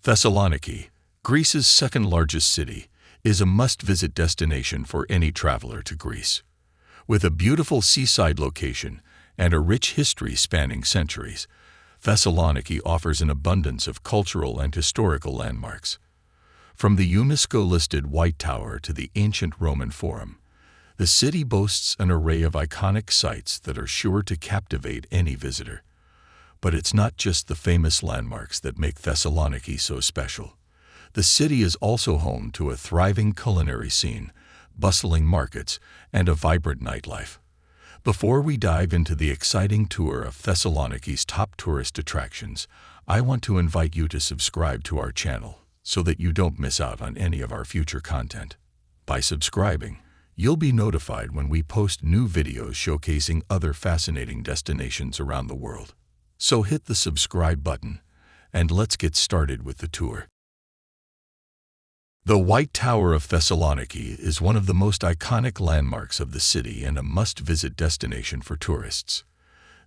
Thessaloniki, Greece's second-largest city, is a must-visit destination for any traveler to Greece. With a beautiful seaside location and a rich history spanning centuries, Thessaloniki offers an abundance of cultural and historical landmarks. From the UNESCO-listed White Tower to the ancient Roman Forum, the city boasts an array of iconic sites that are sure to captivate any visitor. But it's not just the famous landmarks that make Thessaloniki so special. The city is also home to a thriving culinary scene, bustling markets, and a vibrant nightlife. Before we dive into the exciting tour of Thessaloniki's top tourist attractions, I want to invite you to subscribe to our channel so that you don't miss out on any of our future content. By subscribing, you'll be notified when we post new videos showcasing other fascinating destinations around the world. So hit the subscribe button, and let's get started with the tour. The White Tower of Thessaloniki is one of the most iconic landmarks of the city and a must-visit destination for tourists.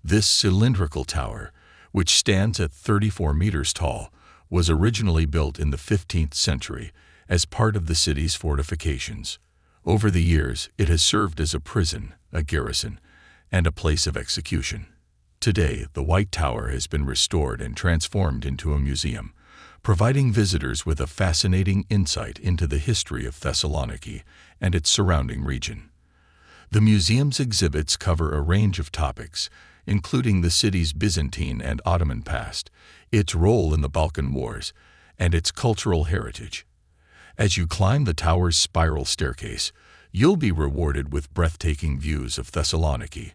This cylindrical tower, which stands at 34 meters tall, was originally built in the 15th century as part of the city's fortifications. Over the years, it has served as a prison, a garrison, and a place of execution. Today, the White Tower has been restored and transformed into a museum, providing visitors with a fascinating insight into the history of Thessaloniki and its surrounding region. The museum's exhibits cover a range of topics, including the city's Byzantine and Ottoman past, its role in the Balkan Wars, and its cultural heritage. As you climb the tower's spiral staircase, you'll be rewarded with breathtaking views of Thessaloniki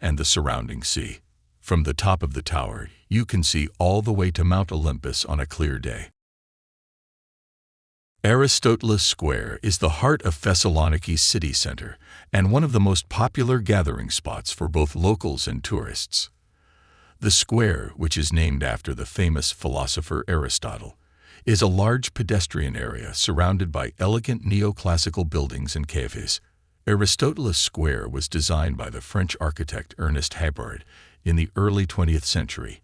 and the surrounding sea. From the top of the tower, you can see all the way to Mount Olympus on a clear day. Aristotle Square is the heart of Thessaloniki's city center and one of the most popular gathering spots for both locals and tourists. The square, which is named after the famous philosopher Aristotle, is a large pedestrian area surrounded by elegant neoclassical buildings and cafes. Aristotle Square was designed by the French architect Ernest Habard in the early 20th century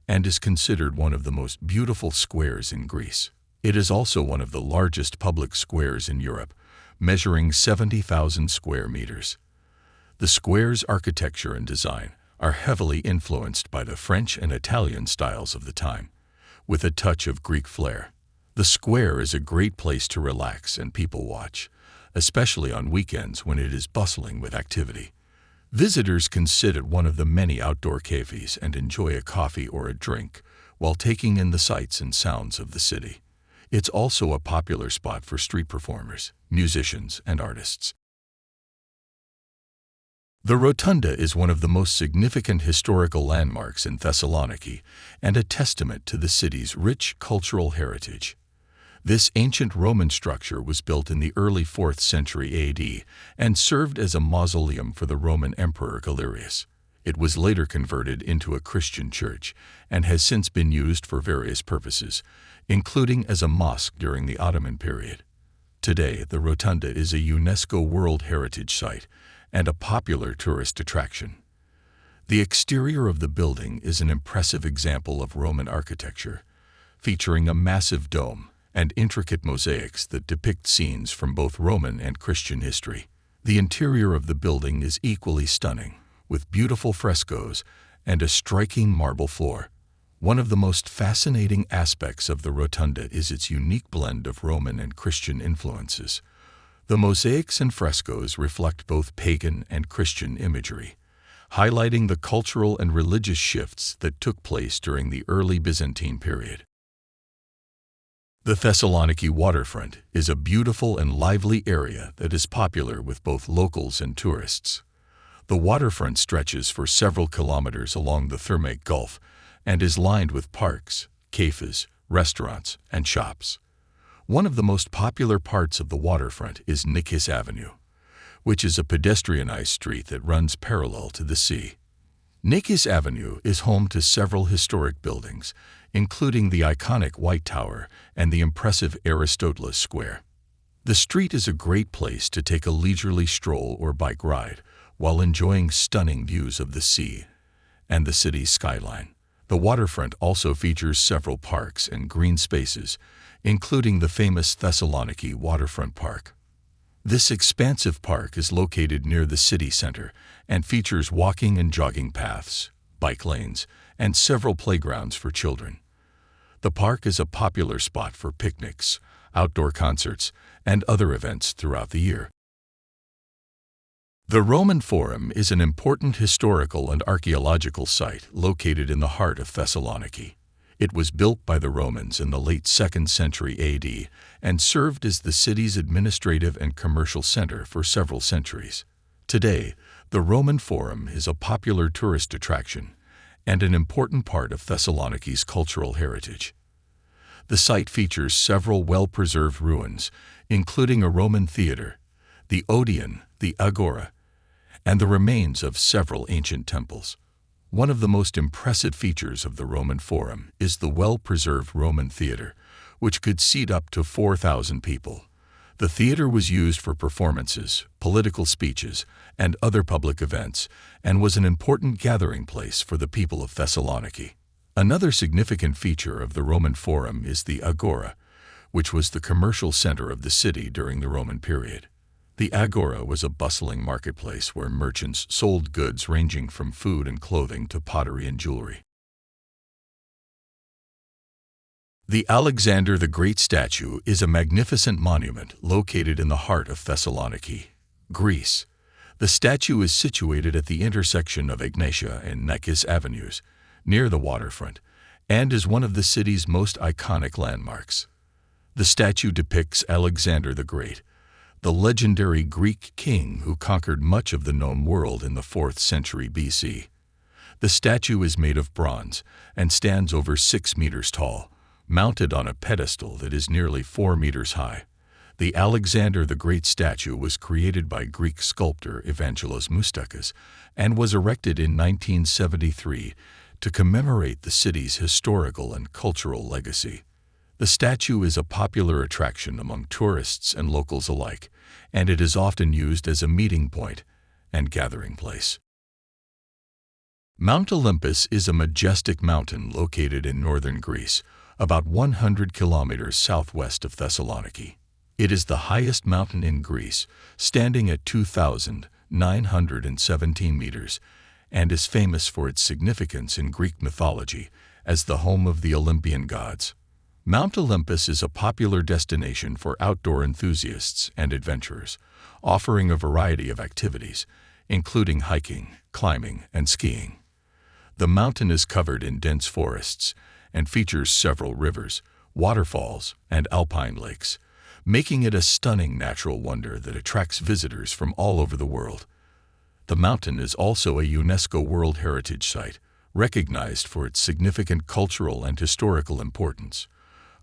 and is considered one of the most beautiful squares in Greece. It is also one of the largest public squares in Europe, measuring 70,000 square meters. The square's architecture and design are heavily influenced by the French and Italian styles of the time, with a touch of Greek flair. The square is a great place to relax and people watch, especially on weekends when it is bustling with activity. Visitors can sit at one of the many outdoor cafes and enjoy a coffee or a drink while taking in the sights and sounds of the city. It's also a popular spot for street performers, musicians, and artists. The Rotunda is one of the most significant historical landmarks in Thessaloniki and a testament to the city's rich cultural heritage. This ancient Roman structure was built in the early 4th century AD and served as a mausoleum for the Roman Emperor Galerius. It was later converted into a Christian church and has since been used for various purposes, including as a mosque during the Ottoman period. Today, the Rotunda is a UNESCO World Heritage Site and a popular tourist attraction. The exterior of the building is an impressive example of Roman architecture, featuring a massive dome and intricate mosaics that depict scenes from both Roman and Christian history. The interior of the building is equally stunning, with beautiful frescoes and a striking marble floor. One of the most fascinating aspects of the Rotunda is its unique blend of Roman and Christian influences. The mosaics and frescoes reflect both pagan and Christian imagery, highlighting the cultural and religious shifts that took place during the early Byzantine period. The Thessaloniki Waterfront is a beautiful and lively area that is popular with both locals and tourists. The waterfront stretches for several kilometers along the Thermaic Gulf and is lined with parks, cafes, restaurants, and shops. One of the most popular parts of the waterfront is Nikis Avenue, which is a pedestrianized street that runs parallel to the sea. Nikis Avenue is home to several historic buildings, including the iconic White Tower and the impressive Aristotle Square. The street is a great place to take a leisurely stroll or bike ride while enjoying stunning views of the sea and the city's skyline. The waterfront also features several parks and green spaces, including the famous Thessaloniki Waterfront Park. This expansive park is located near the city center and features walking and jogging paths, bike lanes, and several playgrounds for children. The park is a popular spot for picnics, outdoor concerts, and other events throughout the year. The Roman Forum is an important historical and archaeological site located in the heart of Thessaloniki. It was built by the Romans in the late 2nd century AD and served as the city's administrative and commercial center for several centuries. Today, the Roman Forum is a popular tourist attraction and an important part of Thessaloniki's cultural heritage. The site features several well-preserved ruins, including a Roman theater, the Odeon, the Agora, and the remains of several ancient temples. One of the most impressive features of the Roman Forum is the well-preserved Roman theater, which could seat up to 4,000 people. The theater was used for performances, political speeches, and other public events, and was an important gathering place for the people of Thessaloniki. Another significant feature of the Roman Forum is the Agora, which was the commercial center of the city during the Roman period. The Agora was a bustling marketplace where merchants sold goods ranging from food and clothing to pottery and jewelry. The Alexander the Great statue is a magnificent monument located in the heart of Thessaloniki, Greece. The statue is situated at the intersection of Egnatia and Nekis avenues, near the waterfront, and is one of the city's most iconic landmarks. The statue depicts Alexander the Great, the legendary Greek king who conquered much of the known world in the 4th century BC. The statue is made of bronze and stands over 6 meters tall, mounted on a pedestal that is nearly 4 meters high. The Alexander the Great statue was created by Greek sculptor Evangelos Moustakis and was erected in 1973 to commemorate the city's historical and cultural legacy. The statue is a popular attraction among tourists and locals alike, and it is often used as a meeting point and gathering place. Mount Olympus is a majestic mountain located in northern Greece, about 100 kilometers southwest of Thessaloniki. It is the highest mountain in Greece, standing at 2,917 meters, and is famous for its significance in Greek mythology as the home of the Olympian gods. Mount Olympus is a popular destination for outdoor enthusiasts and adventurers, offering a variety of activities, including hiking, climbing, and skiing. The mountain is covered in dense forests and features several rivers, waterfalls, and alpine lakes, making it a stunning natural wonder that attracts visitors from all over the world. The mountain is also a UNESCO World Heritage Site, recognized for its significant cultural and historical importance.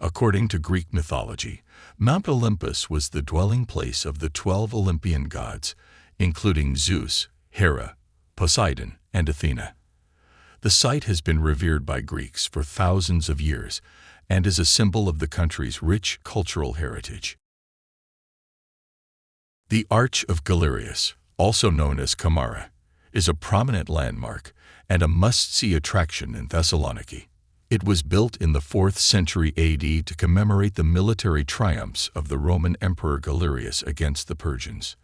According to Greek mythology, Mount Olympus was the dwelling place of the 12 Olympian gods, including Zeus, Hera, Poseidon, and Athena. The site has been revered by Greeks for thousands of years and is a symbol of the country's rich cultural heritage. The Arch of Galerius, also known as Kamara, is a prominent landmark and a must-see attraction in Thessaloniki. It was built in the 4th century AD to commemorate the military triumphs of the Roman Emperor Galerius against the Persians.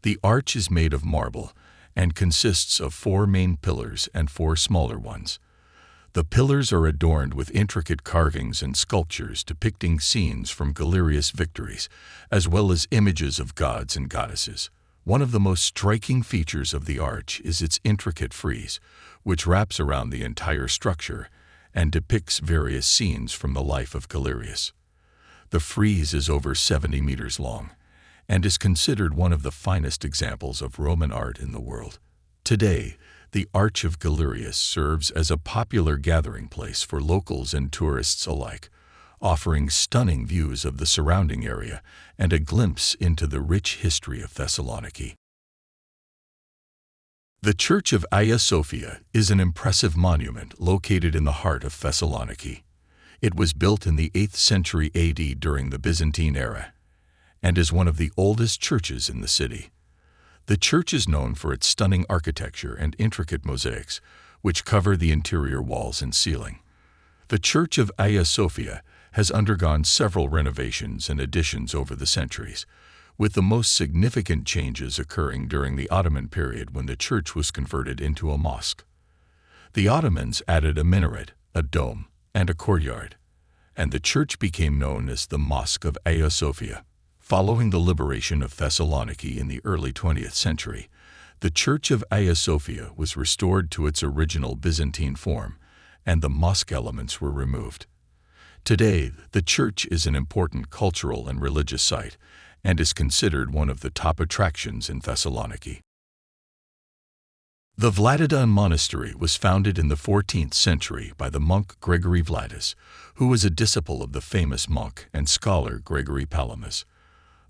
The arch is made of marble and consists of 4 main pillars and 4 smaller ones. The pillars are adorned with intricate carvings and sculptures depicting scenes from Galerius' victories, as well as images of gods and goddesses. One of the most striking features of the arch is its intricate frieze, which wraps around the entire structure and depicts various scenes from the life of Galerius. The frieze is over 70 meters long and is considered one of the finest examples of Roman art in the world. Today, the Arch of Galerius serves as a popular gathering place for locals and tourists alike, offering stunning views of the surrounding area and a glimpse into the rich history of Thessaloniki. The Church of Aya Sofia is an impressive monument located in the heart of Thessaloniki. It was built in the 8th century AD during the Byzantine era and is one of the oldest churches in the city. The church is known for its stunning architecture and intricate mosaics, which cover the interior walls and ceiling. The Church of Aya Sofia has undergone several renovations and additions over the centuries, with the most significant changes occurring during the Ottoman period when the church was converted into a mosque. The Ottomans added a minaret, a dome, and a courtyard, and the church became known as the Mosque of Aya Sofia. Following the liberation of Thessaloniki in the early 20th century, the Church of Aya Sofia was restored to its original Byzantine form, and the mosque elements were removed. Today, the church is an important cultural and religious site, and is considered one of the top attractions in Thessaloniki. The Vladidan Monastery was founded in the 14th century by the monk Gregory Vladis, who was a disciple of the famous monk and scholar Gregory Palamas.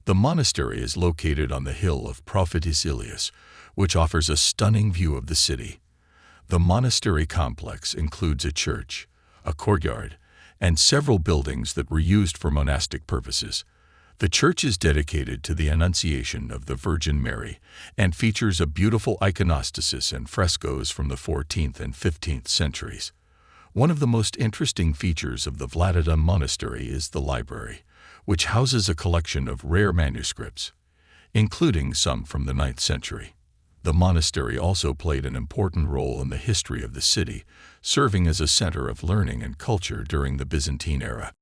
The monastery is located on the hill of Prophetess Ilias, which offers a stunning view of the city. The monastery complex includes a church, a courtyard, and several buildings that were used for monastic purposes. The church is dedicated to the Annunciation of the Virgin Mary and features a beautiful iconostasis and frescoes from the 14th and 15th centuries. One of the most interesting features of the Vladidan Monastery is the library, which houses a collection of rare manuscripts, including some from the 9th century. The monastery also played an important role in the history of the city, serving as a center of learning and culture during the Byzantine era.